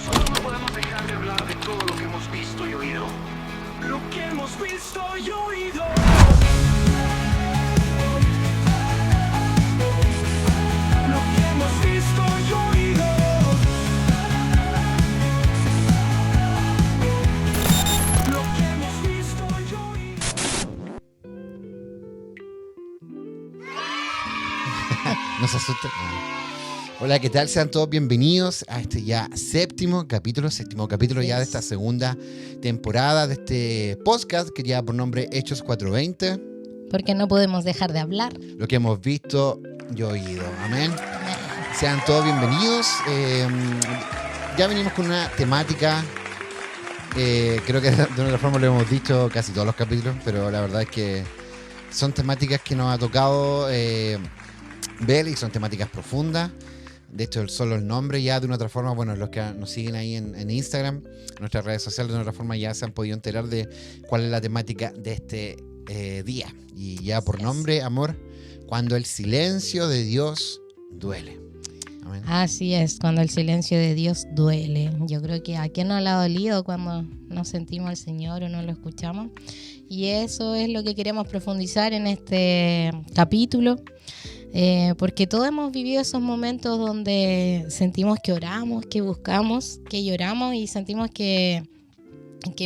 Nosotros no podemos dejar de hablar de todo lo que hemos visto y oído. Lo que hemos visto y oído. Lo que hemos visto y oído. Lo que hemos visto y oído. No se asusten. Hola, ¿qué tal? Sean todos bienvenidos a este ya séptimo capítulo ya de esta segunda temporada de este podcast que lleva por nombre Hechos 4:20. Porque no podemos dejar de hablar. Lo que hemos visto y oído. Amén. Sean todos bienvenidos. Ya venimos con una temática. Creo que de otra forma lo hemos dicho casi todos los capítulos, pero la verdad es que son temáticas que nos ha tocado ver y son temáticas profundas. De hecho, solo el nombre ya de una otra forma, bueno, los que nos siguen ahí en Instagram, nuestras redes sociales, de una otra forma ya se han podido enterar de cuál es la temática de este día. Y ya por nombre, amor, cuando el silencio de Dios duele. Amén. Así es, cuando el silencio de Dios duele. Yo creo que a quién no le ha dolido cuando no sentimos al Señor o no lo escuchamos. Y eso es lo que queremos profundizar en este capítulo. Porque todos hemos vivido esos momentos donde sentimos que oramos, que buscamos, que lloramos y sentimos que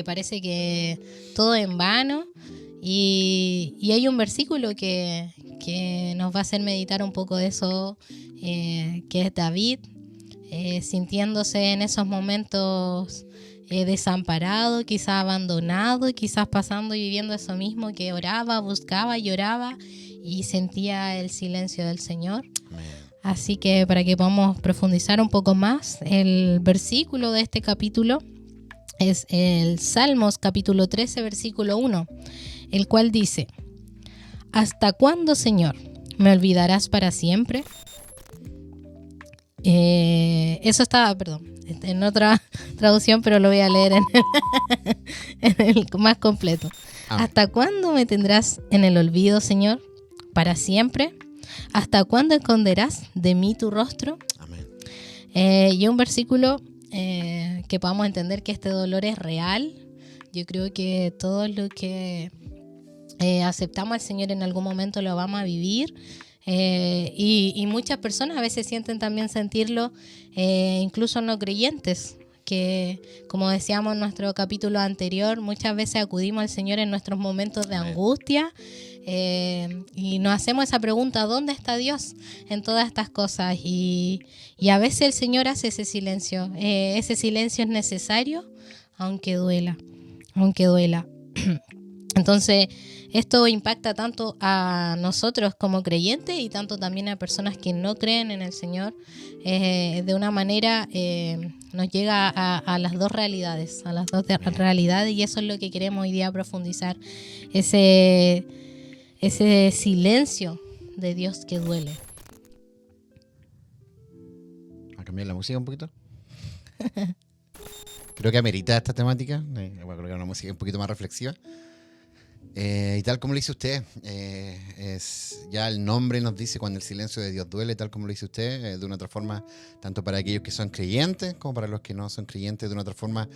parece que todo es en vano. Y hay un versículo que nos va a hacer meditar un poco de eso, que es David, sintiéndose en esos momentos desamparado, quizás abandonado, quizás pasando y viviendo eso mismo, que oraba, buscaba, lloraba y sentía el silencio del Señor. Así que para que podamos profundizar un poco más, el versículo de este capítulo es el Salmos capítulo 13, versículo 1, el cual dice: ¿Hasta cuándo, Señor, me olvidarás para siempre? Eso estaba, en otra traducción, pero lo voy a leer en el más completo. ¿Hasta cuándo me tendrás en el olvido, Señor? ¿Para siempre? ¿Hasta cuándo esconderás de mí tu rostro? Amén. Y un versículo que podamos entender que este dolor es real. Yo creo que todo lo que aceptamos al Señor en algún momento lo vamos a vivir. Y muchas personas a veces sienten también sentirlo, incluso no creyentes, que como decíamos en nuestro capítulo anterior, muchas veces acudimos al Señor en nuestros momentos de angustia y nos hacemos esa pregunta: ¿dónde está Dios en todas estas cosas? Y a veces el Señor hace ese silencio es necesario, aunque duela. Entonces esto impacta tanto a nosotros como creyentes y tanto también a personas que no creen en el Señor. De una manera nos llega a las dos realidades, y eso es lo que queremos hoy día profundizar, ese silencio de Dios que duele. ¿A cambiar la música un poquito? Creo que amerita esta temática. Voy a colocar una música un poquito más reflexiva. Y tal como lo dice usted, ya el nombre nos dice cuando el silencio de Dios duele, tal como lo dice usted, de una otra forma, tanto para aquellos que son creyentes como para los que no son creyentes, de una otra forma,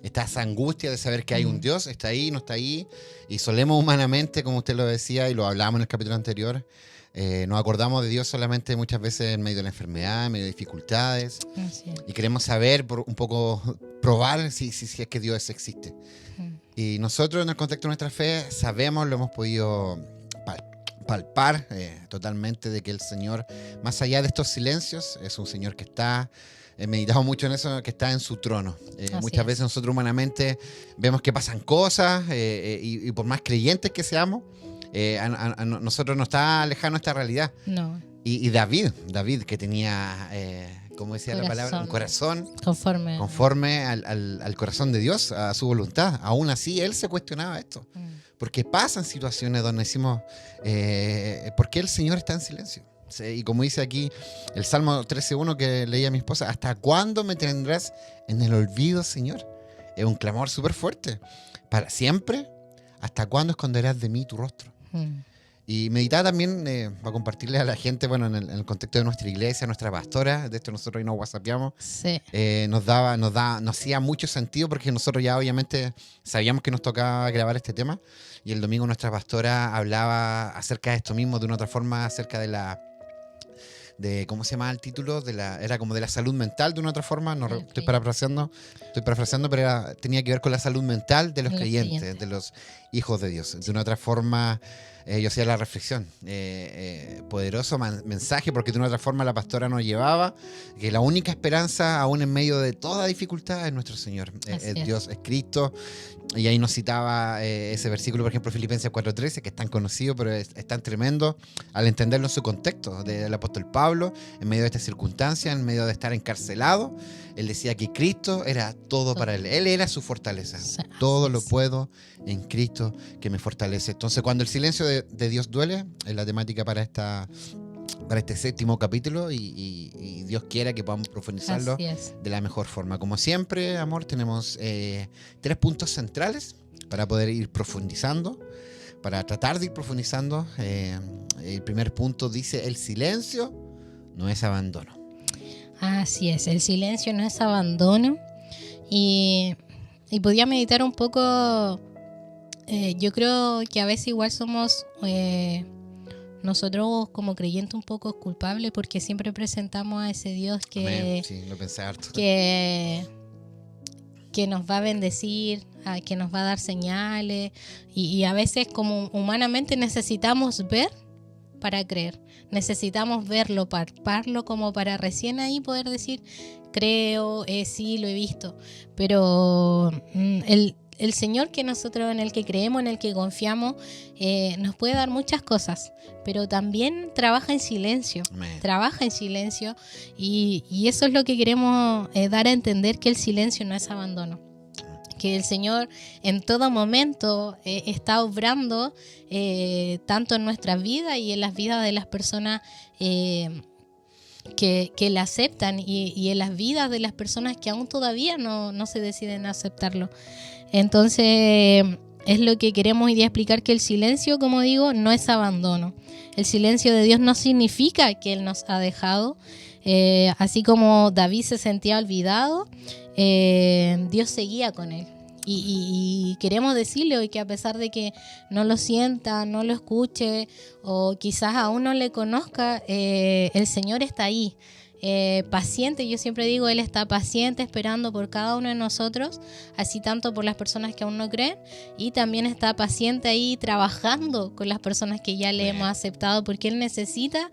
está esa angustia de saber que hay un Dios, está ahí, no está ahí, y solemos humanamente, como usted lo decía y lo hablábamos en el capítulo anterior, nos acordamos de Dios solamente muchas veces en medio de la enfermedad, en medio de dificultades, y queremos saber, un poco probar si es que Dios existe. Y nosotros en el contexto de nuestra fe sabemos, lo hemos podido palpar totalmente, de que el Señor, más allá de estos silencios, es un Señor que está, meditamos mucho en eso, que está en su trono. Muchas veces nosotros humanamente vemos que pasan cosas y por más creyentes que seamos, a nosotros no está lejano esta realidad. No. Y David, que tenía... como decía la palabra, un corazón conforme al corazón de Dios, a su voluntad. Aún así, él se cuestionaba esto. Porque pasan situaciones donde decimos, ¿por qué el Señor está en silencio? Y como dice aquí el Salmo 13:1 que leía mi esposa, ¿hasta cuándo me tendrás en el olvido, Señor? Es un clamor súper fuerte. ¿Para siempre? ¿Hasta cuándo esconderás de mí tu rostro? Y meditaba también, para compartirle a la gente, bueno, en el contexto de nuestra iglesia, nuestra pastora, de esto nosotros ahí nos whatsappiamos, Sí. nos hacía mucho sentido porque nosotros ya obviamente sabíamos que nos tocaba grabar este tema y el domingo nuestra pastora hablaba acerca de esto mismo de una otra forma, acerca de ¿cómo se llama el título? Era como de la salud mental de una otra forma, no, Okay. estoy parafraseando, pero tenía que ver con la salud mental de los creyentes, de los hijos de Dios. De una otra forma, yo hacía la reflexión, poderoso mensaje, porque de una otra forma la pastora nos llevaba que la única esperanza, aún en medio de toda dificultad, es nuestro Señor, es Dios, es Cristo. Y ahí nos citaba ese versículo, por ejemplo, Filipenses 4:13, que es tan conocido, pero es tan tremendo al entenderlo en su contexto, del apóstol Pablo, en medio de esta circunstancia, en medio de estar encarcelado. Él decía que Cristo era todo para él. Él era su fortaleza. Todo lo puedo en Cristo que me fortalece. Entonces, cuando el silencio de Dios duele, es la temática para este séptimo capítulo y Dios quiera que podamos profundizarlo de la mejor forma. Como siempre, amor, tenemos 3 puntos centrales para poder ir profundizando, para tratar de ir profundizando. El primer punto dice: el silencio no es abandono. Así es, el silencio no es abandono. Y podía meditar un poco. Yo creo que a veces igual somos nosotros como creyentes un poco culpables, porque siempre presentamos a ese Dios que, sí, lo pensé harto. que nos va a bendecir, que nos va a dar señales, y a veces como humanamente necesitamos ver para creer, necesitamos verlo, palparlo, como para recién ahí poder decir creo, sí, lo he visto. Pero el Señor que nosotros, en el que creemos, en el que confiamos, nos puede dar muchas cosas, pero también trabaja en silencio. Amén. Trabaja en silencio, y eso es lo que queremos dar a entender, que el silencio no es abandono, que el Señor en todo momento está obrando, tanto en nuestra vida y en las vidas de las personas que la aceptan, y en las vidas de las personas que aún todavía no se deciden a aceptarlo. Entonces es lo que queremos hoy día explicar, que el silencio, como digo, no es abandono. El silencio de Dios no significa que Él nos ha dejado. Así como David se sentía olvidado, Dios seguía con él. Y queremos decirle hoy que a pesar de que no lo sienta, no lo escuche, o quizás aún no le conozca, el Señor está ahí, paciente. Yo siempre digo, Él está paciente esperando por cada uno de nosotros, así tanto por las personas que aún no creen, y también está paciente ahí trabajando con las personas que ya le hemos aceptado, porque Él necesita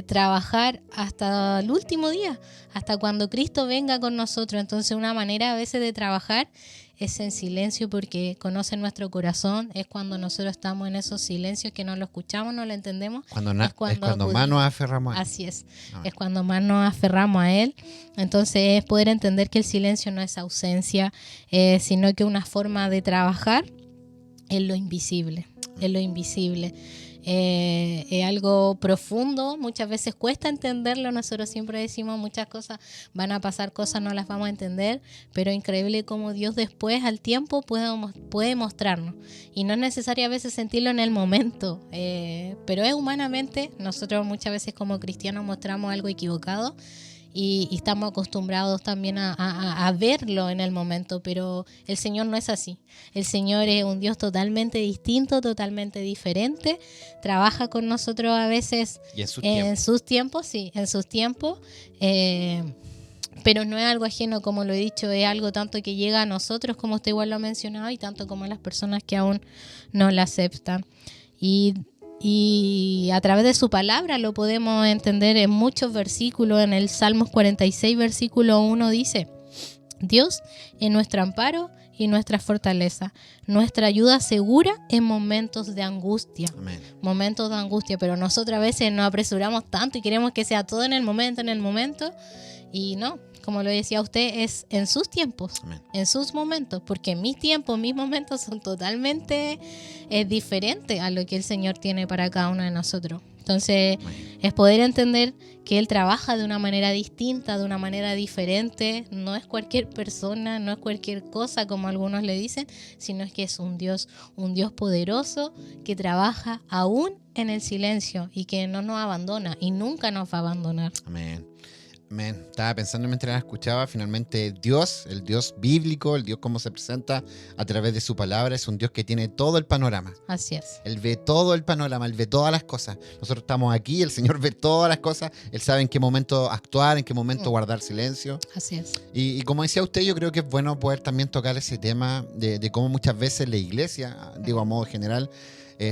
trabajar hasta el último día, hasta cuando Cristo venga con nosotros. Entonces una manera a veces de trabajar es en silencio, porque conoce nuestro corazón. Es cuando nosotros estamos en esos silencios que no lo escuchamos, no lo entendemos. Es cuando más nos aferramos a Él. Así es, es cuando más nos aferramos a Él. Entonces es poder entender que el silencio no es ausencia, sino que una forma de trabajar en lo invisible. En lo invisible. Es algo profundo, muchas veces cuesta entenderlo. Nosotros siempre decimos muchas cosas, van a pasar cosas, no las vamos a entender, pero increíble cómo Dios después, al tiempo, puede mostrarnos, y no es necesario a veces sentirlo en el momento, pero es humanamente. Nosotros muchas veces como cristianos mostramos algo equivocado, y estamos acostumbrados también a verlo en el momento, pero el Señor no es así. El Señor es un Dios totalmente distinto, totalmente diferente. Trabaja con nosotros a veces en sus tiempos, pero no es algo ajeno, como lo he dicho, es algo tanto que llega a nosotros, como usted igual lo ha mencionado, y tanto como a las personas que aún no la aceptan. Y a través de su palabra lo podemos entender en muchos versículos. En el Salmos 46, versículo 1 dice: Dios es nuestro amparo y nuestra fortaleza, nuestra ayuda segura en momentos de angustia. Amén. Momentos de angustia, pero nosotros a veces nos apresuramos tanto y queremos que sea todo en el momento, y no. Como lo decía usted, es en sus tiempos, Amén. En sus momentos, porque mis tiempos, mis momentos son totalmente diferentes a lo que el Señor tiene para cada uno de nosotros. Entonces, es poder entender que Él trabaja de una manera distinta, de una manera diferente. No es cualquier persona, no es cualquier cosa, como algunos le dicen, sino es que es un Dios poderoso que trabaja aún en el silencio y que no nos abandona y nunca nos va a abandonar. Amén. Amén. Estaba pensando mientras la escuchaba, finalmente Dios, el Dios bíblico, el Dios como se presenta a través de su palabra, es un Dios que tiene todo el panorama. Así es. Él ve todo el panorama, Él ve todas las cosas. Nosotros estamos aquí, el Señor ve todas las cosas, Él sabe en qué momento actuar, en qué momento guardar silencio. Así es. Y como decía usted, yo creo que es bueno poder también tocar ese tema de cómo muchas veces la iglesia, digo a modo general,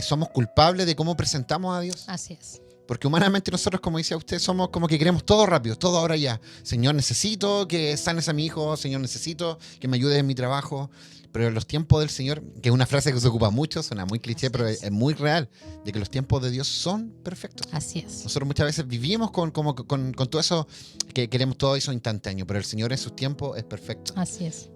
somos culpables de cómo presentamos a Dios. Así es. Porque humanamente nosotros, como decía usted, somos como que queremos todo rápido, todo ahora ya. Señor, necesito que sanes a mi hijo. Señor, necesito que me ayudes en mi trabajo. Pero en los tiempos del Señor, que es una frase que se ocupa mucho, suena muy cliché, Así pero es. es muy real, de que los tiempos de Dios son perfectos. Así es. Nosotros muchas veces vivimos con todo eso, que queremos todo eso instantáneo, pero el Señor en sus tiempos es perfecto. Así es.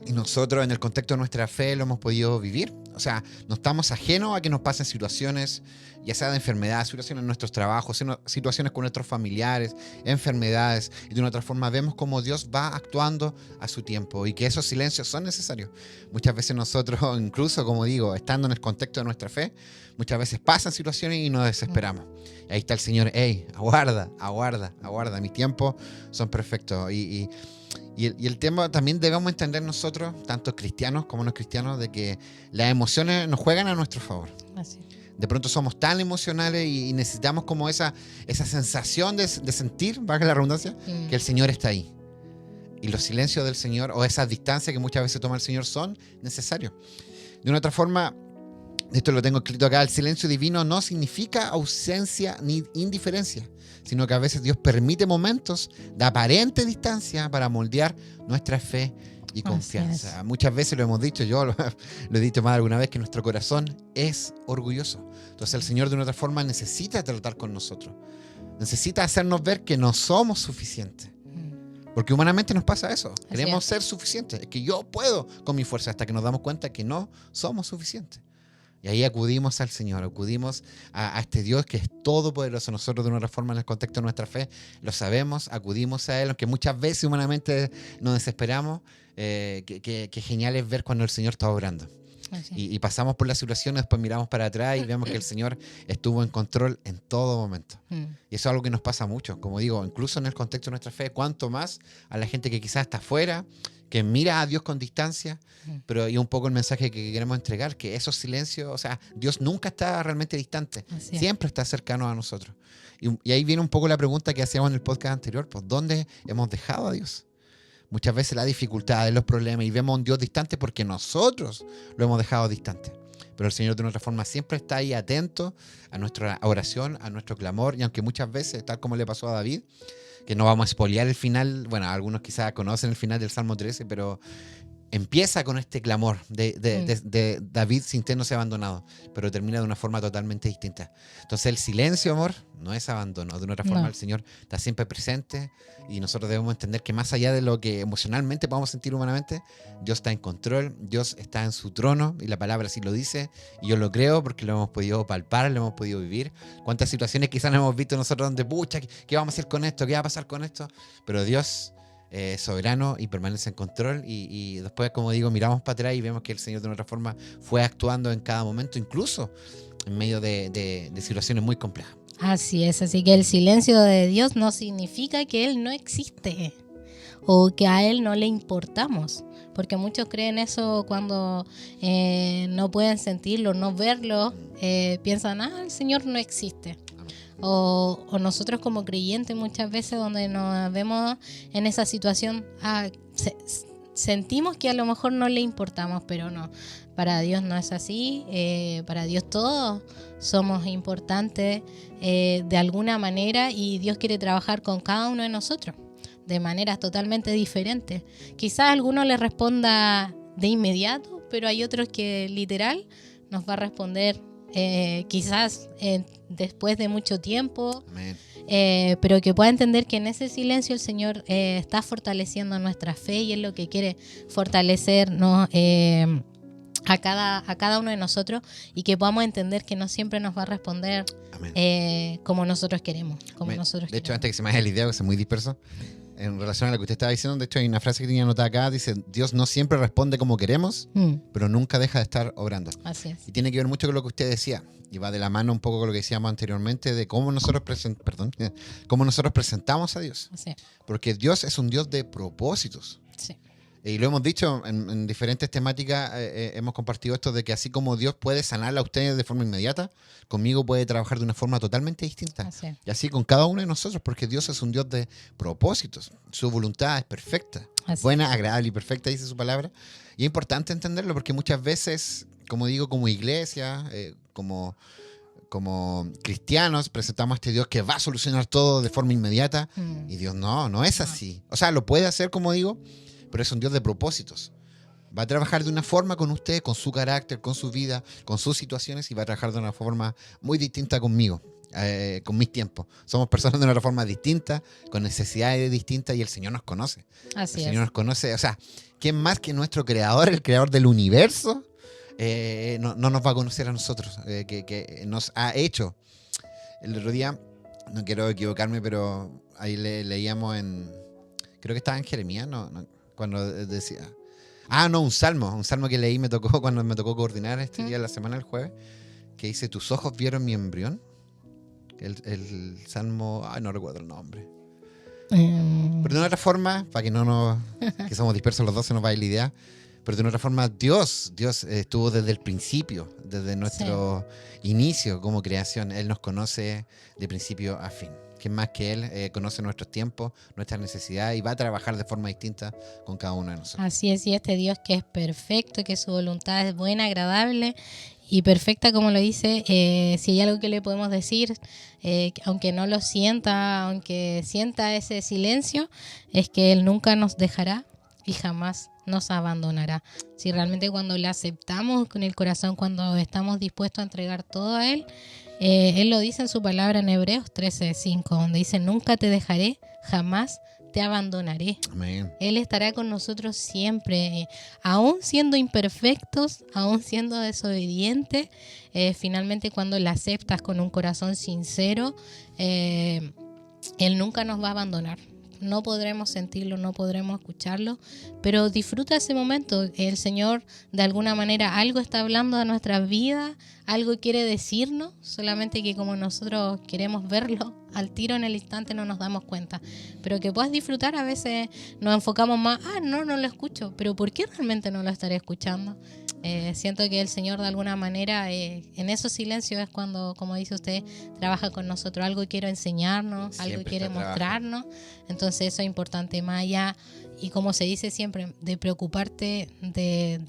Y nosotros en el contexto de nuestra fe lo hemos podido vivir. O sea, no estamos ajenos a que nos pasen situaciones, ya sea de enfermedad, situaciones en nuestros trabajos, situaciones con nuestros familiares, enfermedades. Y de una otra forma vemos cómo Dios va actuando a su tiempo y que esos silencios son necesarios. Muchas veces nosotros, incluso, como digo, estando en el contexto de nuestra fe, muchas veces pasan situaciones y nos desesperamos. Y ahí está el Señor, hey, aguarda, mis tiempos son perfectos. Y el tema también debemos entender nosotros, tanto cristianos como no cristianos, de que las emociones nos juegan a nuestro favor. Así es. De pronto somos tan emocionales y necesitamos como esa sensación de sentir, valga la redundancia, que el Señor está ahí. Y los silencios del Señor o esas distancias que muchas veces toma el Señor son necesarios. De una otra forma, esto lo tengo escrito acá, el silencio divino no significa ausencia ni indiferencia, sino que a veces Dios permite momentos de aparente distancia para moldear nuestra fe y confianza. Muchas veces lo hemos dicho, yo lo he dicho más alguna vez, que nuestro corazón es orgulloso. Entonces el Señor de una otra forma necesita tratar con nosotros. Necesita hacernos ver que no somos suficientes. Porque humanamente nos pasa eso. Queremos ser suficientes. Es que yo puedo con mi fuerza, hasta que nos damos cuenta que no somos suficientes. Y ahí acudimos al Señor, acudimos a este Dios que es todopoderoso. Nosotros de una otra forma en el contexto de nuestra fe lo sabemos, acudimos a Él, aunque muchas veces humanamente nos desesperamos. Que genial es ver cuando el Señor está obrando. Y pasamos por la situación, después miramos para atrás y vemos que el Señor estuvo en control en todo momento. Y eso es algo que nos pasa mucho, como digo, incluso en el contexto de nuestra fe, cuanto más a la gente que quizás está afuera, que mira a Dios con distancia, pero y un poco el mensaje que queremos entregar, que esos silencios, o sea, Dios nunca está realmente distante, siempre está cercano a nosotros. Y ahí viene un poco la pregunta que hacíamos en el podcast anterior, pues ¿dónde hemos dejado a Dios? Muchas veces la dificultad, los problemas, y vemos a un Dios distante porque nosotros lo hemos dejado distante. Pero el Señor de otra forma siempre está ahí atento a nuestra oración, a nuestro clamor, y aunque muchas veces, tal como le pasó a David, que no vamos a spoilear el final, bueno, algunos quizás conocen el final del Salmo 13, pero empieza con este clamor de David sintiéndose abandonado, pero termina de una forma totalmente distinta. Entonces el silencio, amor, no es abandono. De una otra forma, el Señor está siempre presente y nosotros debemos entender que más allá de lo que emocionalmente podamos sentir humanamente, Dios está en control, Dios está en su trono y la palabra así lo dice y yo lo creo porque lo hemos podido palpar, lo hemos podido vivir. Cuántas situaciones quizás no hemos visto nosotros donde, pucha, ¿qué vamos a hacer con esto? ¿Qué va a pasar con esto? Pero Dios soberano y permanece en control y después, como digo, miramos para atrás y vemos que el Señor de otra forma fue actuando en cada momento, incluso en medio de situaciones muy complejas. Así es, así que el silencio de Dios no significa que Él no existe o que a Él no le importamos, porque muchos creen eso cuando no pueden sentirlo, no verlo, piensan, el Señor no existe. O nosotros como creyentes muchas veces donde nos vemos en esa situación, sentimos que a lo mejor no le importamos, pero no, para Dios no es así. Para Dios todos somos importantes de alguna manera y Dios quiere trabajar con cada uno de nosotros de maneras totalmente diferentes. Quizás a alguno le responda de inmediato, pero hay otros que literal nos va a responder quizás después de mucho tiempo, pero que pueda entender que en ese silencio el Señor está fortaleciendo nuestra fe y es lo que quiere fortalecernos a cada uno de nosotros y que podamos entender que no siempre nos va a responder Amén. como nosotros queremos. De hecho, antes que se me vaya la idea, que es muy disperso, en relación a lo que usted estaba diciendo, de hecho hay una frase que tenía anotada acá, dice, Dios no siempre responde como queremos, pero nunca deja de estar obrando. Así es. Y tiene que ver mucho con lo que usted decía, y va de la mano un poco con lo que decíamos anteriormente, de cómo nosotros presentamos a Dios. Así es. Porque Dios es un Dios de propósitos. Sí. Y lo hemos dicho en diferentes temáticas, hemos compartido esto de que así como Dios puede sanarla a ustedes de forma inmediata, conmigo puede trabajar de una forma totalmente distinta. Así es. Y así con cada uno de nosotros, porque Dios es un Dios de propósitos. Su voluntad es perfecta, Así buena, agradable y perfecta, dice su palabra. Y es importante entenderlo porque muchas veces, como digo, como iglesia, como cristianos, presentamos a este Dios que va a solucionar todo de forma inmediata. Y Dios no es así. O sea, lo puede hacer, como digo, pero es un Dios de propósitos. Va a trabajar de una forma con usted, con su carácter, con su vida, con sus situaciones, y va a trabajar de una forma muy distinta conmigo, con mis tiempos. Somos personas de una forma distinta, con necesidades distintas, y el Señor nos conoce. Así El Señor es. nos conoce. O sea, ¿quién más que nuestro creador, el creador del universo, no nos va a conocer a nosotros? Que nos ha hecho. El otro día, no quiero equivocarme, pero ahí leíamos creo que estaba en Jeremías, cuando decía... un salmo que leí cuando me tocó coordinar este día de la semana, el jueves, que dice, tus ojos vieron mi embrión. El salmo, no recuerdo el nombre. Pero de una otra forma, para que somos dispersos los dos, se nos vaya la idea, pero de una otra forma, Dios estuvo desde el principio, desde nuestro inicio como creación. Él nos conoce de principio a fin. ¿Quién más que Él conoce nuestros tiempos, nuestras necesidades, y va a trabajar de forma distinta con cada uno de nosotros? Así es, y este Dios que es perfecto, que su voluntad es buena, agradable y perfecta, como lo dice. Si hay algo que le podemos decir, aunque no lo sienta, aunque sienta ese silencio, es que Él nunca nos dejará y jamás nos abandonará. Si realmente cuando le aceptamos con el corazón, cuando estamos dispuestos a entregar todo a Él, Él lo dice en su palabra en Hebreos 13:5, donde dice, nunca te dejaré, jamás te abandonaré. Amén. Él estará con nosotros siempre, aún siendo imperfectos, aún siendo desobedientes. Finalmente, cuando le aceptas con un corazón sincero, Él nunca nos va a abandonar. No podremos sentirlo, no podremos escucharlo, pero disfruta ese momento. El Señor, de alguna manera, algo está hablando a nuestras vidas, algo quiere decirnos, solamente que como nosotros queremos verlo al tiro en el instante no nos damos cuenta. Pero que puedas disfrutar, a veces nos enfocamos más, no lo escucho, pero ¿por qué realmente no lo estaré escuchando? Siento que el Señor, de alguna manera, en esos silencios es cuando, como dice usted, trabaja con nosotros. Algo quiere enseñarnos, Siempre algo quiere está mostrarnos. Entonces eso es importante, más allá, y como se dice siempre, de preocuparte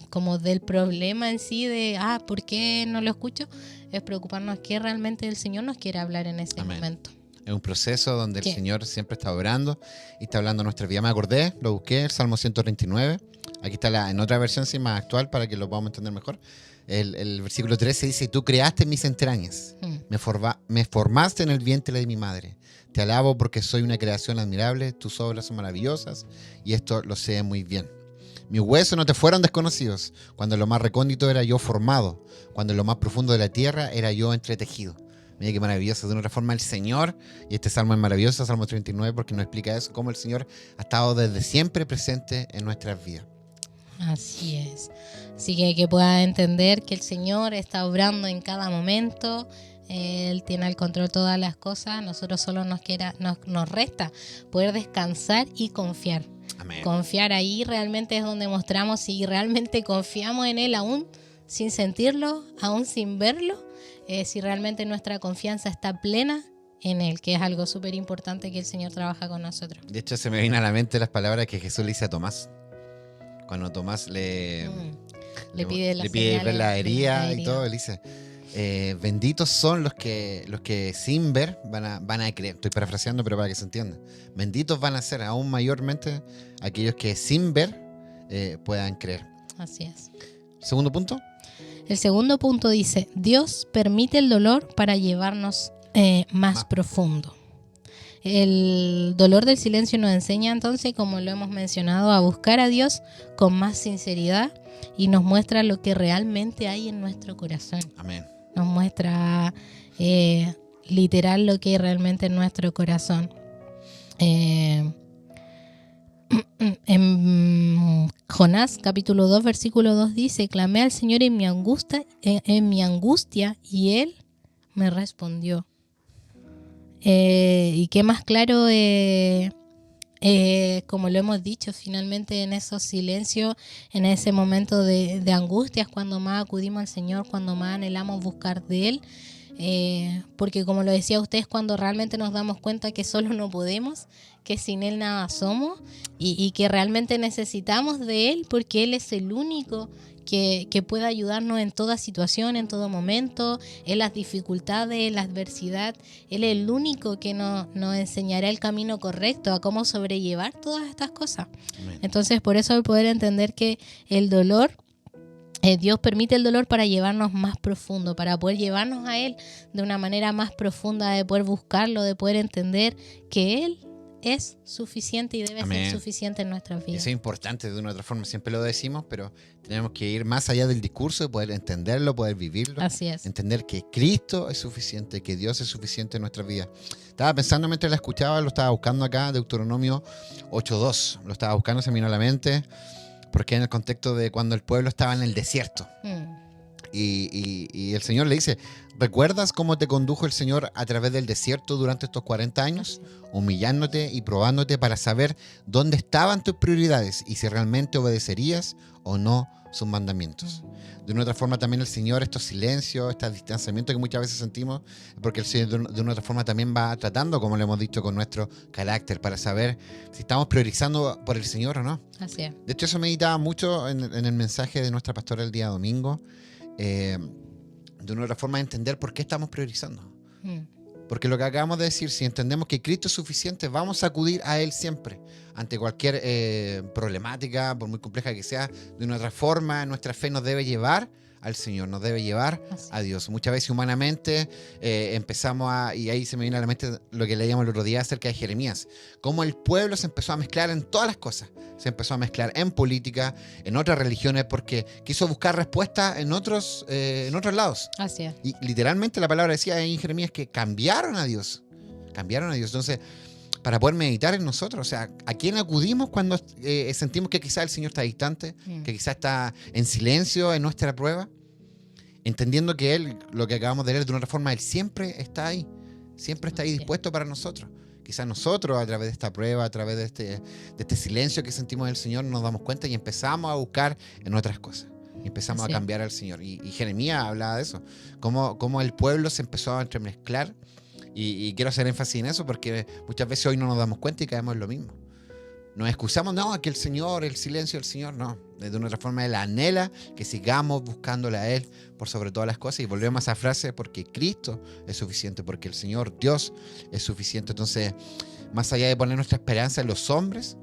como del problema en sí, de ¿por qué no lo escucho? Es preocuparnos que realmente el Señor nos quiere hablar en ese Amén. momento. Es un proceso donde Sí. el Señor siempre está obrando y está hablando a nuestra vida. Me acordé, lo busqué, el Salmo 139. Aquí está en otra versión, sí, más actual, para que lo podamos entender mejor. El versículo 13 dice, tú creaste mis entrañas, me formaste en el vientre de mi madre. Te alabo porque soy una creación admirable, tus obras son maravillosas y esto lo sé muy bien. Mis huesos no te fueron desconocidos, cuando en lo más recóndito era yo formado, cuando en lo más profundo de la tierra era yo entretejido. Mira qué maravilloso. De una otra forma el Señor, y este salmo es maravilloso, Salmo 39, porque nos explica eso, cómo el Señor ha estado desde siempre presente en nuestras vidas. Así es. Así que pueda entender que el Señor está obrando en cada momento. Él tiene al control todas las cosas. Nosotros solo nos resta poder descansar y confiar. Amén. Confiar ahí realmente es donde mostramos si realmente confiamos en Él, aún sin sentirlo, aún sin verlo. Si realmente nuestra confianza está plena en Él, que es algo súper importante que el Señor trabaja con nosotros. De hecho, se me vienen a la mente las palabras que Jesús le dice a Tomás. Cuando Tomás le pide ver la herida y todo, él dice, benditos son los que sin ver van a creer. Estoy parafraseando, pero para que se entienda. Benditos van a ser aún mayormente aquellos que sin ver puedan creer. Así es. Segundo punto. El segundo punto dice, Dios permite el dolor para llevarnos más profundo. el dolor del silencio nos enseña entonces, como lo hemos mencionado, a buscar a Dios con más sinceridad y nos muestra lo que realmente hay en nuestro corazón. Amén. Nos muestra literal lo que hay realmente en nuestro corazón. En Jonás capítulo 2 versículo 2 dice: clamé al Señor en mi angustia y Él me respondió. Y qué más claro, como lo hemos dicho, finalmente en esos silencios, en ese momento de angustias, cuando más acudimos al Señor, cuando más anhelamos buscar de Él, porque como lo decía usted, es cuando realmente nos damos cuenta que solo no podemos, que sin Él nada somos y que realmente necesitamos de Él, porque Él es el único que puede ayudarnos en toda situación, en todo momento, en las dificultades, en la adversidad. Él es el único que nos enseñará el camino correcto, a cómo sobrellevar todas estas cosas. Amén. Entonces, por eso el poder entender que el dolor, Dios permite el dolor para llevarnos más profundo, para poder llevarnos a Él de una manera más profunda, de poder buscarlo, de poder entender que Él es suficiente y debe Amén. ser suficiente en nuestras vidas. Eso es importante de una u otra forma, siempre lo decimos, pero tenemos que ir más allá del discurso, poder entenderlo, poder vivirlo. Así es. Entender que Cristo es suficiente, que Dios es suficiente en nuestras vidas. Estaba pensando mientras la escuchaba, lo estaba buscando acá, Deuteronomio 8:2. Lo estaba buscando, se me vino a la mente, porque en el contexto de cuando el pueblo estaba en el desierto. Y el Señor le dice: ¿recuerdas cómo te condujo el Señor a través del desierto durante estos 40 años? Humillándote y probándote para saber dónde estaban tus prioridades y si realmente obedecerías o no sus mandamientos. De una otra forma también el Señor, estos silencios, este distanciamiento que muchas veces sentimos, porque el Señor de una otra forma también va tratando, como le hemos dicho, con nuestro carácter, para saber si estamos priorizando por el Señor o no. Así es. De hecho, eso meditaba mucho en el mensaje de nuestra pastora el día domingo. De una otra forma de entender por qué estamos priorizando. Porque lo que acabamos de decir, si entendemos que Cristo es suficiente, vamos a acudir a Él siempre, ante cualquier problemática, por muy compleja que sea. De una otra forma, nuestra fe nos debe llevar al Señor, nos debe llevar a Dios. Muchas veces humanamente empezamos y ahí se me viene a la mente lo que leíamos el otro día acerca de Jeremías, cómo el pueblo se empezó a mezclar en todas las cosas, se empezó a mezclar en política, en otras religiones, porque quiso buscar respuestas en otros lados. Así es. Y literalmente la palabra decía en Jeremías que cambiaron a Dios. Entonces, para poder meditar en nosotros, o sea, ¿a quién acudimos cuando sentimos que quizás el Señor está distante, que quizás está en silencio en nuestra prueba? Entendiendo que Él, lo que acabamos de leer de una otra forma, Él siempre está ahí dispuesto para nosotros. Quizás nosotros, a través de esta prueba, a través de este silencio que sentimos del Señor, nos damos cuenta y empezamos a buscar en otras cosas. Y empezamos a cambiar al Señor. Y Jeremías hablaba de eso, cómo el pueblo se empezó a entremezclar. Y quiero hacer énfasis en eso porque muchas veces hoy no nos damos cuenta y caemos en lo mismo. Nos excusamos, no, que el silencio del Señor, no. De una otra forma, Él anhela que sigamos buscándole a Él por sobre todas las cosas. Y volvemos a esa frase, porque Cristo es suficiente, porque el Señor, Dios, es suficiente. Entonces, más allá de poner nuestra esperanza en los hombres,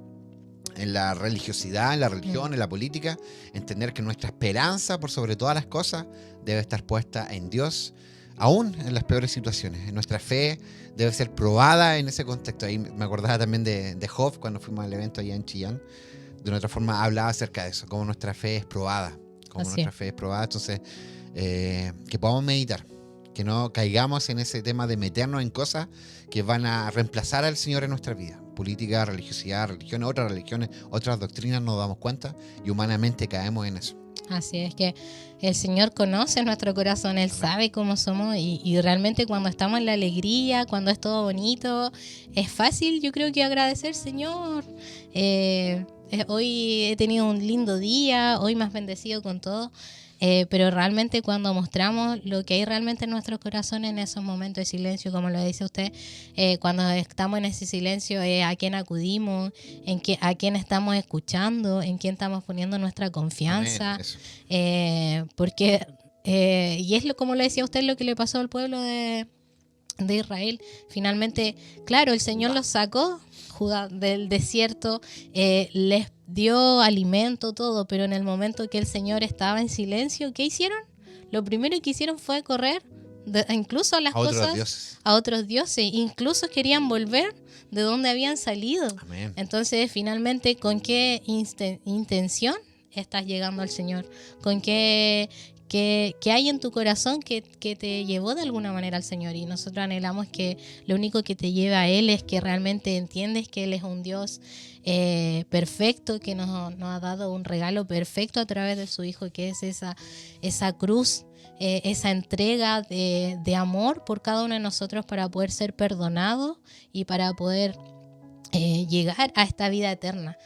en la religiosidad, en la religión, en la política, entender que nuestra esperanza por sobre todas las cosas debe estar puesta en Dios, aún en las peores situaciones. Nuestra fe debe ser probada en ese contexto. Ahí me acordaba también de Job, cuando fuimos al evento allá en Chillán. De una otra forma hablaba acerca de eso, cómo nuestra fe es probada. Entonces, que podamos meditar, que no caigamos en ese tema de meternos en cosas que van a reemplazar al Señor en nuestra vida. Política, religiosidad, religiones, otras doctrinas, nos damos cuenta y humanamente caemos en eso. Así es, que el Señor conoce nuestro corazón, Él sabe cómo somos y realmente cuando estamos en la alegría, cuando es todo bonito, es fácil, yo creo, que agradecer, Señor. Hoy he tenido un lindo día, hoy me has bendecido con todo. Pero realmente cuando mostramos lo que hay realmente en nuestro corazón en esos momentos de silencio, como lo dice usted, cuando estamos en ese silencio, a quién acudimos, a quién estamos escuchando, en quién estamos poniendo nuestra confianza. Porque, y es como le decía usted, lo que le pasó al pueblo de Israel. Finalmente, claro, el Señor los sacó del desierto, les dio alimento, todo, pero en el momento que el Señor estaba en silencio, ¿qué hicieron? Lo primero que hicieron fue correr incluso las A otros cosas, dioses. a otros dioses, incluso querían volver de donde habían salido. Amén. Entonces, finalmente, ¿con qué intención estás llegando al Señor? ¿Con qué hay en tu corazón que te llevó de alguna manera al Señor? Y nosotros anhelamos que lo único que te lleve a Él es que realmente entiendes que Él es un Dios perfecto, que nos ha dado un regalo perfecto a través de su Hijo, que es esa cruz, esa entrega de amor por cada uno de nosotros para poder ser perdonados y para poder llegar a esta vida eterna.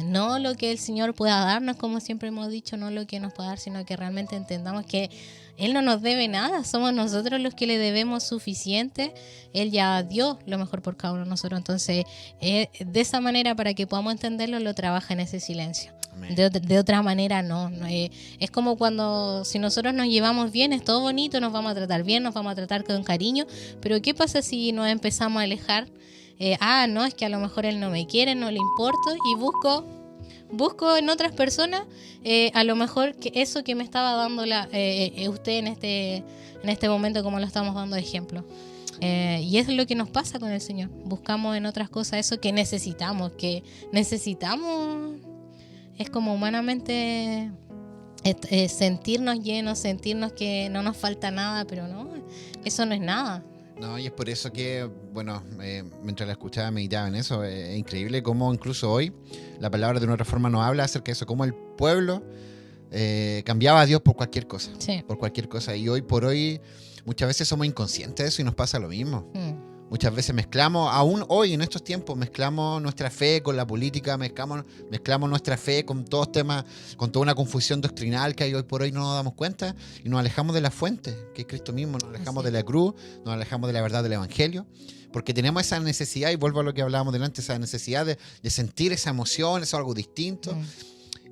No lo que el Señor pueda darnos, como siempre hemos dicho, no lo que nos pueda dar, sino que realmente entendamos que Él no nos debe nada, somos nosotros los que le debemos suficiente. Él ya dio lo mejor por cada uno de nosotros. Entonces, de esa manera, para que podamos entenderlo, lo trabaja en ese silencio. De otra manera no, es como cuando si nosotros nos llevamos bien, es todo bonito, nos vamos a tratar bien, nos vamos a tratar con cariño, pero ¿qué pasa si nos empezamos a alejar? No, es que a lo mejor él no me quiere, no le importo, y busco en otras personas a lo mejor que eso que me estaba dando usted en este momento, como lo estamos dando de ejemplo. Y es lo que nos pasa con el Señor. Buscamos en otras cosas eso que necesitamos. Es como humanamente sentirnos llenos, sentirnos que no nos falta nada, pero no, eso no es nada. No, y es por eso que, bueno, mientras la escuchaba meditaba en eso. Es increíble cómo incluso hoy la palabra de una otra forma nos habla acerca de eso, cómo el pueblo cambiaba a Dios por cualquier cosa. Sí. Por cualquier cosa. Y hoy por hoy muchas veces somos inconscientes de eso y nos pasa lo mismo. Muchas veces mezclamos, aún hoy en estos tiempos, mezclamos nuestra fe con la política, mezclamos nuestra fe con todos temas, con toda una confusión doctrinal que hay hoy por hoy, no nos damos cuenta y nos alejamos de la fuente, que es Cristo mismo, nos alejamos de la cruz, nos alejamos de la verdad del Evangelio, porque tenemos esa necesidad, y vuelvo a lo que hablábamos delante, esa necesidad de sentir esa emoción, eso algo distinto,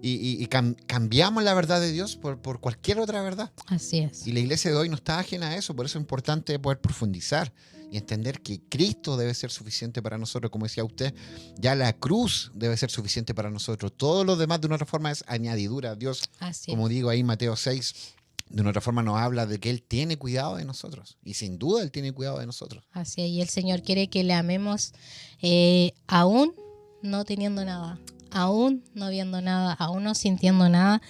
y cambiamos la verdad de Dios por cualquier otra verdad. Así es. Y la iglesia de hoy no está ajena a eso, por eso es importante poder profundizar y entender que Cristo debe ser suficiente para nosotros, como decía usted, ya la cruz debe ser suficiente para nosotros. Todo lo demás de una otra forma es añadidura. Dios, como digo ahí en Mateo 6, de una otra forma nos habla de que Él tiene cuidado de nosotros. Y sin duda Él tiene cuidado de nosotros. Así es, y el Señor quiere que le amemos aún no teniendo nada, aún no viendo nada, aún no sintiendo nada.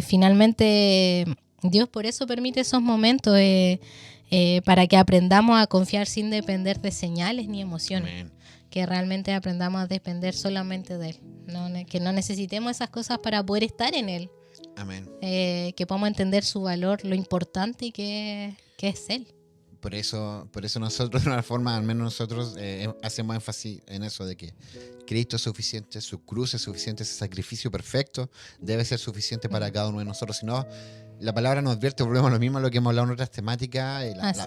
Finalmente, Dios por eso permite esos momentos para que aprendamos a confiar sin depender de señales ni emociones. Amén. Que realmente aprendamos a depender solamente de Él. Que no necesitemos esas cosas para poder estar en Él. Amén. Que podamos entender su valor, lo importante que es Él. Por eso nosotros, de una forma, al menos nosotros, hacemos énfasis en eso de que Cristo es suficiente, su cruz es suficiente, ese sacrificio perfecto debe ser suficiente para cada uno de nosotros. Si no, la palabra nos advierte, volvemos a lo mismo a lo que hemos hablado en otras temáticas,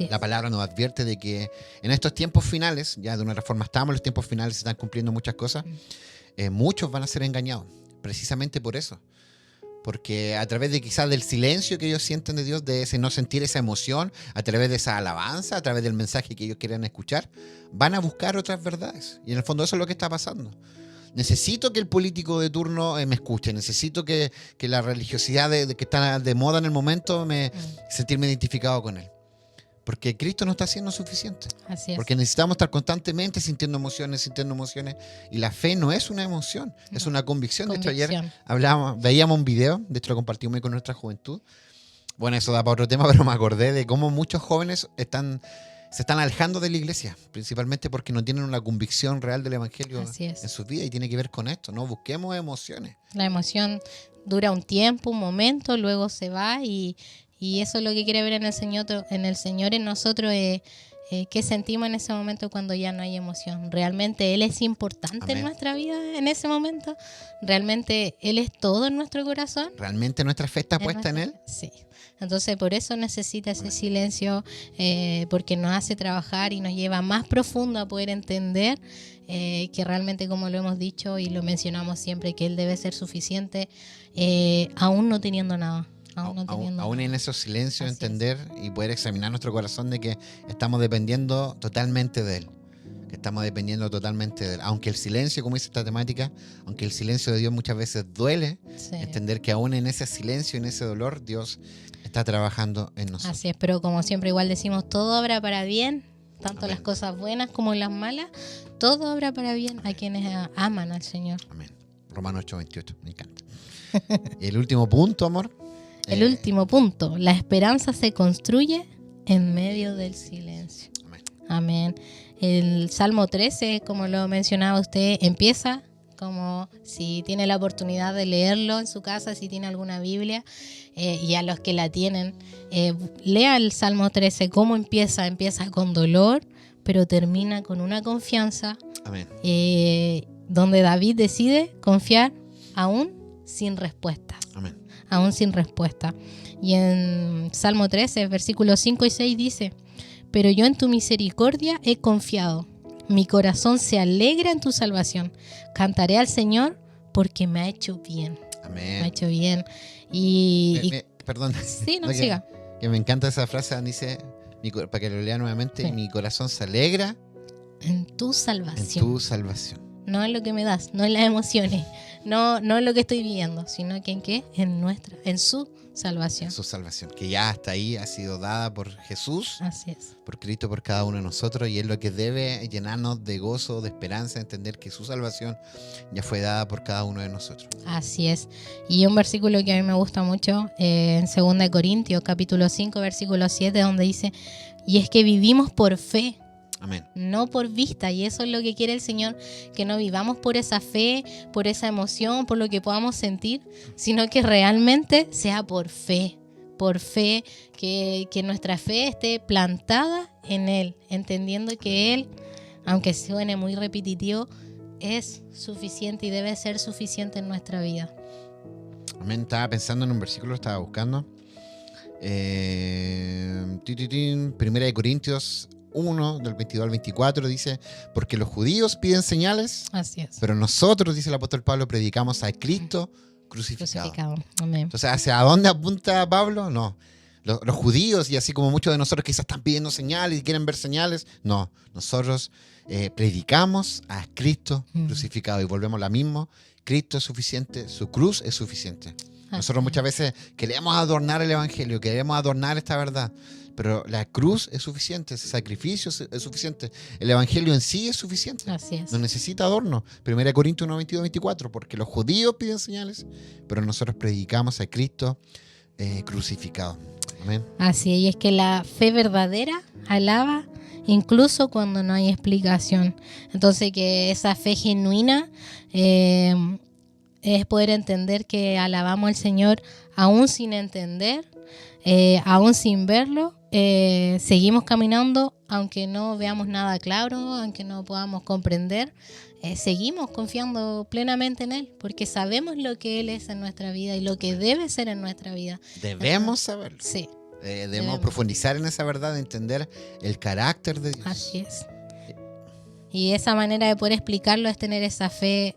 la palabra nos advierte de que en estos tiempos finales, ya de una otra forma estamos en los tiempos finales, se están cumpliendo muchas cosas, muchos van a ser engañados, precisamente por eso. Porque a través de quizás del silencio que ellos sienten de Dios, de ese no sentir esa emoción, a través de esa alabanza, a través del mensaje que ellos quieren escuchar, van a buscar otras verdades. Y en el fondo eso es lo que está pasando. Necesito que el político de turno me escuche, necesito que la religiosidad que está de moda en el momento, sentirme identificado con él. Porque Cristo no está siendo suficiente. Así es. Porque necesitamos estar constantemente sintiendo emociones. Y la fe no es una emoción, es una convicción. De hecho, ayer veíamos un video, de hecho lo compartimos con nuestra juventud. Bueno, eso da para otro tema, pero me acordé de cómo muchos jóvenes se están alejando de la iglesia, principalmente porque no tienen una convicción real del Evangelio en sus vidas, y tiene que ver con esto, ¿no? Busquemos emociones. La emoción dura un tiempo, un momento, luego se va y eso es lo que quiere ver en el Señor en nosotros, qué sentimos en ese momento cuando ya no hay emoción. ¿Realmente Él es importante Amén. En nuestra vida en ese momento? ¿Realmente Él es todo en nuestro corazón? ¿Realmente nuestra fe está puesta en Él? Sí. Entonces por eso necesita ese silencio, porque nos hace trabajar y nos lleva más profundo a poder entender que realmente, como lo hemos dicho y lo mencionamos siempre, que Él debe ser suficiente aún no teniendo nada. Aún en esos silencios, entender y poder examinar nuestro corazón de que estamos dependiendo totalmente de Él. Aunque el silencio, como dice esta temática, aunque el silencio de Dios muchas veces duele, entender que aún en ese silencio, en ese dolor, Dios está trabajando en nosotros. Así es, pero como siempre igual decimos, todo obra para bien, tanto Amén. las cosas buenas como las malas, todo obra para bien a quienes aman al Señor. Amén. Romanos 8:28, me encanta. Y el último punto, amor. El último punto, la esperanza se construye en medio del silencio. Amén. Amén. El Salmo 13, como lo mencionaba usted, empieza como si tiene la oportunidad de leerlo en su casa, si tiene alguna Biblia, y a los que la tienen, lea el Salmo 13. ¿Cómo empieza? Empieza con dolor, pero termina con una confianza, Amén. donde David decide confiar aún sin respuesta. Amén. Aún sin respuesta. Y en Salmo 13, versículos 5 y 6 dice: pero yo en tu misericordia he confiado. Mi corazón se alegra en tu salvación. Cantaré al Señor porque me ha hecho bien. Me ha Amén. hecho bien. Y Perdón. sí, no, que, siga. que me encanta esa frase donde dice, para que lo lea nuevamente, Sí. mi corazón se alegra En tu en salvación. tu salvación. No en lo que me das, no en las emociones, no en lo que estoy viviendo, sino que en qué, en su salvación. Su salvación, que ya hasta ahí ha sido dada por Jesús, Así es. por Cristo, por cada uno de nosotros, y es lo que debe llenarnos de gozo, de esperanza, entender que su salvación ya fue dada por cada uno de nosotros. Así es. Y un versículo que a mí me gusta mucho, en 2 Corintios, capítulo 5, versículo 7, donde dice: y es que vivimos por fe, Amén. no por vista. Y eso es lo que quiere el Señor, que no vivamos por esa fe, por esa emoción, por lo que podamos sentir, sino que realmente sea por fe, que nuestra fe esté plantada en Él, entendiendo que Él, aunque suene muy repetitivo, es suficiente y debe ser suficiente en nuestra vida. Amén. Estaba pensando en un versículo, estaba buscando. Primera de Corintios 1, del 22 al 24, dice: porque los judíos piden señales, Así es. pero nosotros, dice el apóstol Pablo, predicamos a Cristo crucificado. Crucificado. Amén. Entonces, ¿hacia dónde apunta Pablo? No. Los judíos, y así como muchos de nosotros quizás están pidiendo señales y quieren ver señales, no. Nosotros predicamos a Cristo crucificado, y volvemos a la misma. Cristo es suficiente, su cruz es suficiente. Nosotros muchas veces queremos adornar el Evangelio, queremos adornar esta verdad, pero la cruz es suficiente, ese sacrificio es suficiente. El Evangelio en sí es suficiente. Así es. No necesita adorno. 1 Corintios 1, 22, 24, porque los judíos piden señales, pero nosotros predicamos a Cristo crucificado. Amén. Así es, y es que la fe verdadera alaba incluso cuando no hay explicación. Entonces, que esa fe genuina es poder entender que alabamos al Señor aún sin entender, aún sin verlo. Seguimos caminando aunque no veamos nada claro, aunque no podamos comprender. Seguimos confiando plenamente en Él, porque sabemos lo que Él es en nuestra vida y lo que debe ser en nuestra vida. Debemos saberlo. Sí, Debemos profundizar en esa verdad, de entender el carácter de Dios. así es. Y esa manera de poder explicarlo es tener esa fe,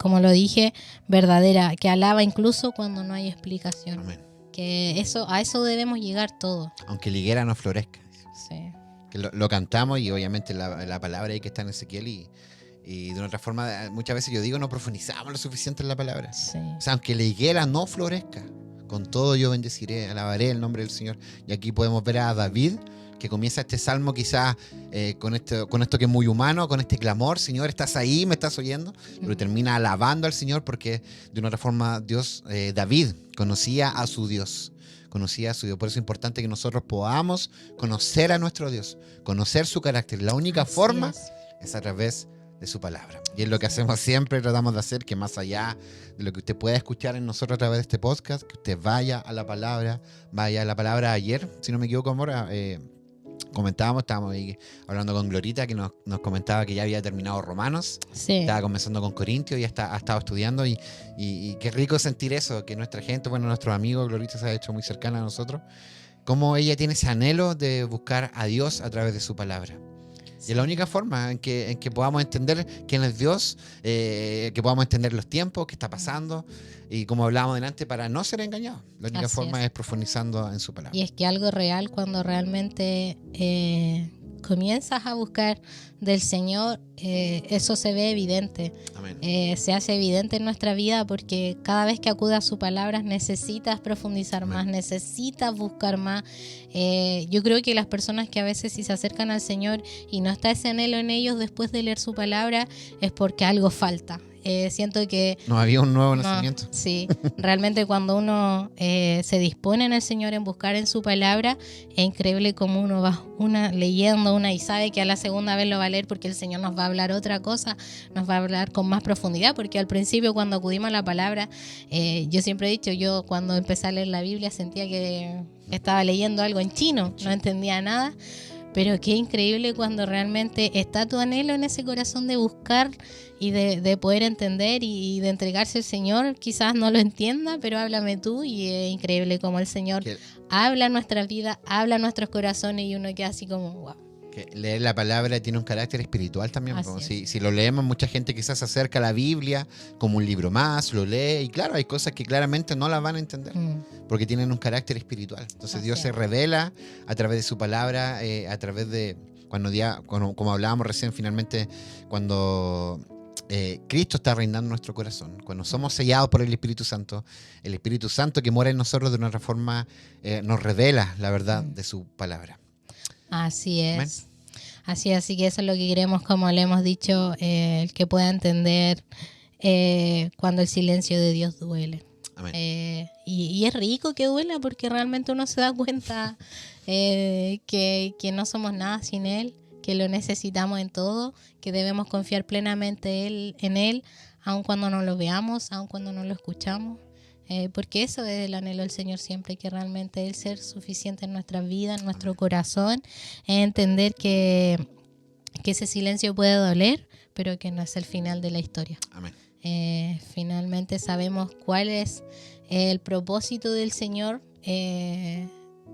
como lo dije, verdadera, que alaba incluso cuando no hay explicación. Amén. Que a eso debemos llegar todos. Aunque la higuera no florezca. Sí. Que lo cantamos, y obviamente la palabra ahí que está en Ezequiel, y de una otra forma, muchas veces yo digo, no profundizamos lo suficiente en la palabra. Sí. O sea, aunque la higuera no florezca, con todo yo bendeciré, alabaré el nombre del Señor. Y aquí podemos ver a David, que comienza este salmo quizás con esto que es muy humano, con este clamor: Señor, ¿estás ahí? ¿Me estás oyendo? Pero termina alabando al Señor, porque de una otra forma David conocía a su Dios. Por eso es importante que nosotros podamos conocer a nuestro Dios, conocer su carácter. La única Así forma es. a través de su palabra. Y es lo que hacemos siempre, tratamos de hacer, que más allá de lo que usted pueda escuchar en nosotros a través de este podcast, que usted vaya a la palabra. Ayer, si no me equivoco, amor, estábamos ahí hablando con Glorita, que nos comentaba que ya había terminado Romanos. Sí. Estaba comenzando con Corintios y ha estado estudiando, y qué rico sentir eso, que nuestra gente, nuestros amigos, Glorita se ha hecho muy cercana a nosotros, como ella tiene ese anhelo de buscar a Dios a través de su palabra. Y es la única forma en que podamos entender quién es Dios, que podamos entender los tiempos, qué está pasando, y como hablábamos delante, para no ser engañados. La única forma es profundizando en su palabra. Y es que algo real, cuando realmente comienzas a buscar del Señor, eso se ve evidente. Amén. Se hace evidente en nuestra vida porque cada vez que acudas a sus palabras necesitas profundizar Amén. más, necesitas buscar más. Yo creo que las personas que a veces si se acercan al Señor y no está ese anhelo en ellos después de leer su palabra es porque algo falta. Siento que No había un nuevo no, nacimiento. sí, realmente cuando uno se dispone en el Señor en buscar en su palabra, es increíble como uno va leyendo una y sabe que a la segunda vez lo va a leer porque el Señor nos va a hablar otra cosa, nos va a hablar con más profundidad, porque al principio cuando acudimos a la palabra, yo siempre he dicho, yo cuando empecé a leer la Biblia sentía que estaba leyendo algo en chino, no entendía nada. Pero qué increíble cuando realmente está tu anhelo en ese corazón de buscar y de poder entender y de entregarse al Señor. Quizás no lo entienda, pero háblame tú, y es increíble como el Señor Que- habla en nuestras vidas, habla en nuestros corazones y uno queda así como wow. Que leer la palabra tiene un carácter espiritual también. Así Como es. si lo leemos, mucha gente quizás se acerca a la Biblia como un libro más, lo lee y claro, hay cosas que claramente no las van a entender porque tienen un carácter espiritual. Entonces Así Dios es. se revela a través de su palabra, a través de, como hablábamos recién, finalmente, cuando Cristo está reinando en nuestro corazón, cuando somos sellados por el Espíritu Santo que mora en nosotros de una otra forma nos revela la verdad de su palabra. Así es. Amén. Así que eso es lo que queremos, como le hemos dicho, el que pueda entender cuando el silencio de Dios duele. Amén. Y es rico que duela porque realmente uno se da cuenta que no somos nada sin Él, que lo necesitamos en todo, que debemos confiar plenamente en Él, aun cuando no lo veamos, aun cuando no lo escuchamos. Porque eso es el anhelo del Señor siempre, que realmente Él ser suficiente en nuestra vida, en nuestro corazón, entender que ese silencio puede doler, pero que no es el final de la historia. Amén. Finalmente sabemos cuál es el propósito del Señor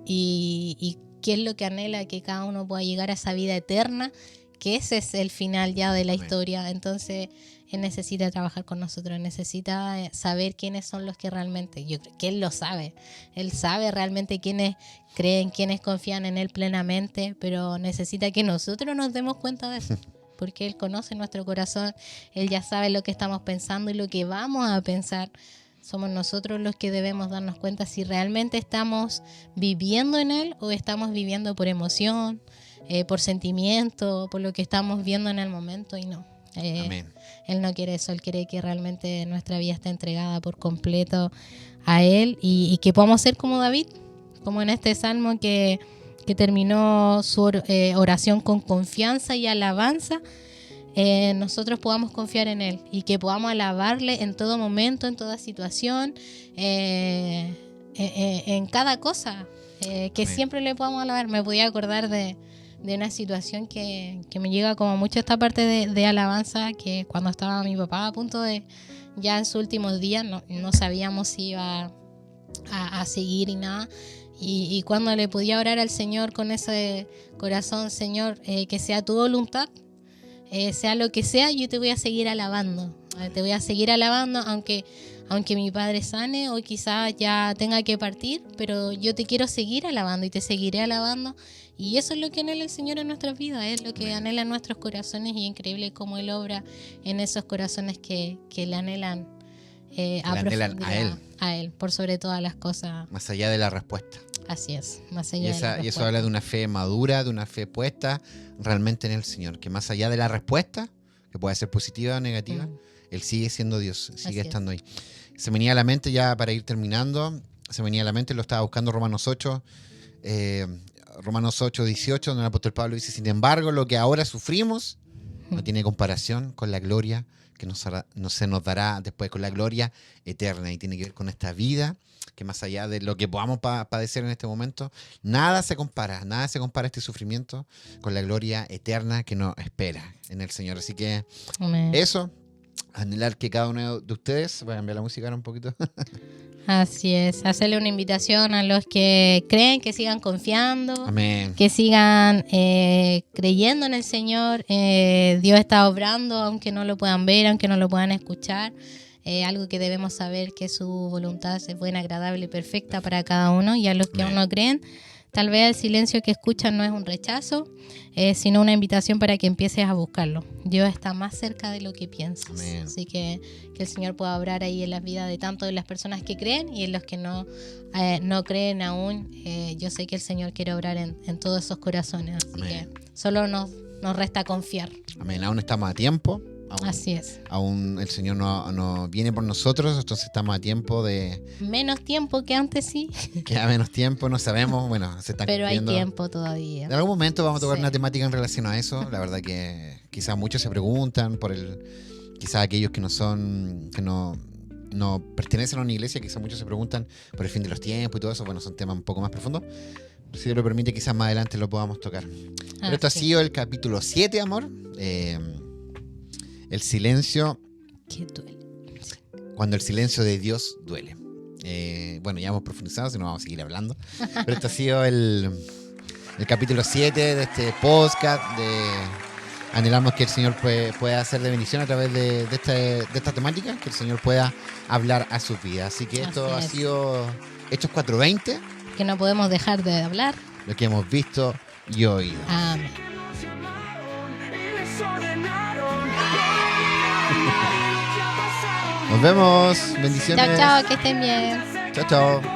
y qué es lo que anhela, que cada uno pueda llegar a esa vida eterna, que ese es el final ya de la Amén. historia. Entonces Él necesita trabajar con nosotros, necesita saber quiénes son los que realmente, yo creo que Él lo sabe, Él sabe realmente quiénes creen, quiénes confían en Él plenamente, pero necesita que nosotros nos demos cuenta de eso, porque Él conoce nuestro corazón, Él ya sabe lo que estamos pensando y lo que vamos a pensar. Somos nosotros los que debemos darnos cuenta si realmente estamos viviendo en Él o estamos viviendo por emoción, por sentimiento, por lo que estamos viendo en el momento, y no. Amén. Él no quiere eso, Él quiere que realmente nuestra vida esté entregada por completo a Él y que podamos ser como David, como en este salmo que terminó su oración con confianza y alabanza. Nosotros podamos confiar en Él y que podamos alabarle en todo momento, en toda situación, en cada cosa, que Amén. siempre le podamos alabar. Me podía acordar de una situación que me llega como mucho esta parte de alabanza, que cuando estaba mi papá a punto de, ya en sus últimos días, no sabíamos si iba a seguir y nada. Y cuando le podía orar al Señor con ese corazón, Señor, que sea tu voluntad, sea lo que sea, yo te voy a seguir alabando. Te voy a seguir alabando, aunque mi padre sane o quizás ya tenga que partir, pero yo te quiero seguir alabando y te seguiré alabando. Y eso es lo que anhela el Señor en nuestras vidas, es lo que anhela en nuestros corazones, y increíble cómo Él obra en esos corazones que le anhelan, Le anhelan a Él. por sobre todas las cosas. Más allá de la respuesta. Así es, más Y, allá de la y eso respuesta. habla de una fe madura, de una fe puesta realmente en el Señor. Que más allá de la respuesta, que puede ser positiva o negativa, Él sigue siendo Dios, Así sigue es. estando ahí. Se venía a la mente, ya para ir terminando, lo estaba buscando Romanos 8, Romanos 8, 18, donde el apóstol Pablo dice: sin embargo, lo que ahora sufrimos no tiene comparación con la gloria que se nos dará después, con la gloria eterna. Y tiene que ver con esta vida, que más allá de lo que podamos padecer en este momento, nada se compara este sufrimiento con la gloria eterna que nos espera en el Señor. Así que Amén. eso, anhelar que cada uno de ustedes, voy a cambiar la música ahora un poquito, Así es, hacerle una invitación a los que creen, que sigan confiando, amén, que sigan creyendo en el Señor. Dios está obrando, aunque no lo puedan ver, aunque no lo puedan escuchar. Algo que debemos saber, que su voluntad es buena, agradable y perfecta para cada uno. Y a los que aún no creen, Tal vez el silencio que escuchas no es un rechazo, sino una invitación para que empieces a buscarlo. Dios está más cerca de lo que piensas. Amén. Así que el Señor pueda obrar ahí en las vidas de tanto de las personas que creen y en los que no creen aún. Yo sé que el Señor quiere obrar en todos esos corazones. Así Amén. que solo nos resta confiar. Amén. Aún estamos a tiempo. Así es. Aún el Señor no viene por nosotros, entonces estamos a tiempo de... Menos tiempo que antes, sí. Queda menos tiempo, no sabemos, bueno, se está Pero hay cumpliendo. tiempo todavía. En algún momento vamos a tocar Sí. una temática en relación a eso. La verdad que quizás muchos se preguntan quizás aquellos que no pertenecen a una iglesia, quizás muchos se preguntan por el fin de los tiempos y todo eso. Bueno, son temas un poco más profundos. Si Dios lo permite, quizás más adelante lo podamos tocar. Pero esto ha Así. sido el capítulo 7, amor. El silencio, Qué duele. cuando el silencio de Dios duele. Bueno, ya hemos profundizado, si no vamos a seguir hablando. Pero esto ha sido el capítulo 7 de este podcast. Anhelamos que el Señor pueda hacer de bendición a través de esta temática, que el Señor pueda hablar a sus vidas. Así que esto ha Así es. sido Hechos 4:20, Que no podemos dejar de hablar. lo que hemos visto y oído. Amén. Nos llamaron y les ordenaron. Nos vemos. Bendiciones. Chao, chao, que estén bien. Chao, chao.